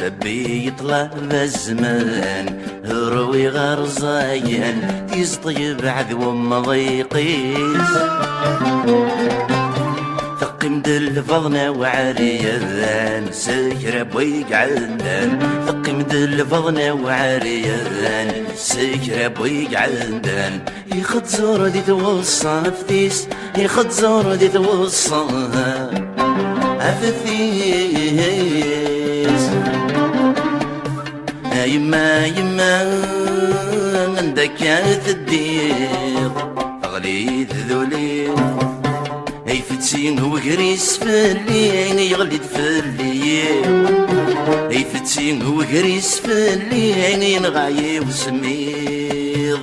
سبي يطلع الزمان روي غرزاين تيز طيب عذو مضيقيس ثقي مدل فضنا وعريان سكر بويق عندان ثقي مدل فضنا وعريان سكر بويق عندان يخد زور دي توصى فتيس يخد زور دي توصى أفتيس يما يما عندك يا تدير أغلي ذولي هي فتسين وقريس فاللي يغلد فاللي هي فتسين وقريس فاللي نغايب وسمير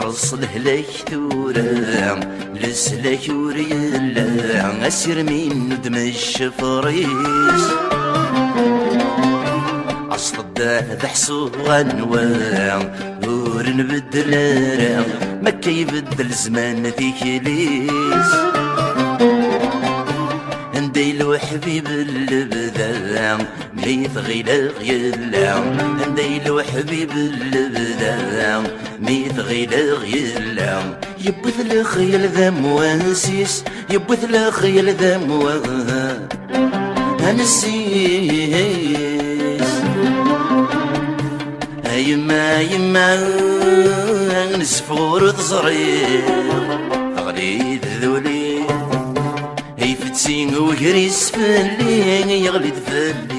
يحرص لهلك ثورة لسلك وريلا أسير من دم الشفريس أصل الدهد حصو غنوان ور نبدل ما كيبدل زمان ذيكليس نديلو حبيب اللبدا ميت غيلا غيلا نديلو حبيب اللبدا ميت غيلا غيلا يبث الخيل ذا مواسيس يبث الخيل ذا هنسيس يما يما نسفور تصرير غلي ذولي هي فتسين وقريس فاللي يغلد فاللي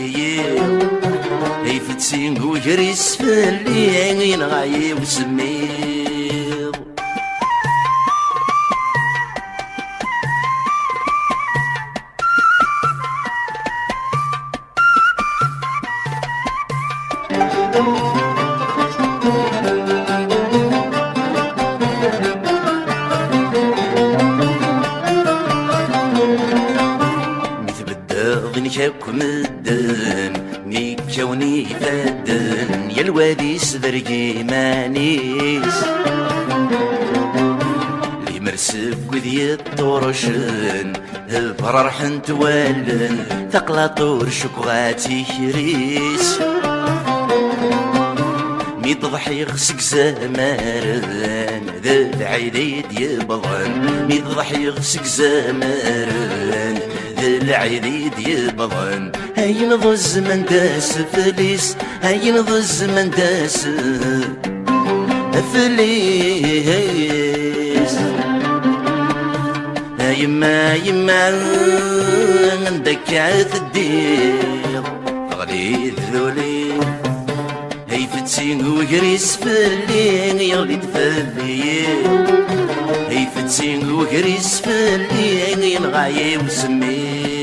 هي فتسين وقريس فاللي ينغاي وسمير ضنكك مدن ميكوني فدن يا الواديس ذرقي مانيس لي مرسب وذي الطرشن الفرح نتوالن ثقلا طور شكواتي كريس ميضحي غسك زمارن ذا العيد يبضن ميضحي غسك زمارن العيد يبضن هاي نضو الزمن داس فليس هاي نضو الزمن داس فليس يما يما عندك عتدير غلي ذولي هي فتسين وقريس فاللي يغلد فاللي هي فتسين وقريس فاللي ينغاي وسمير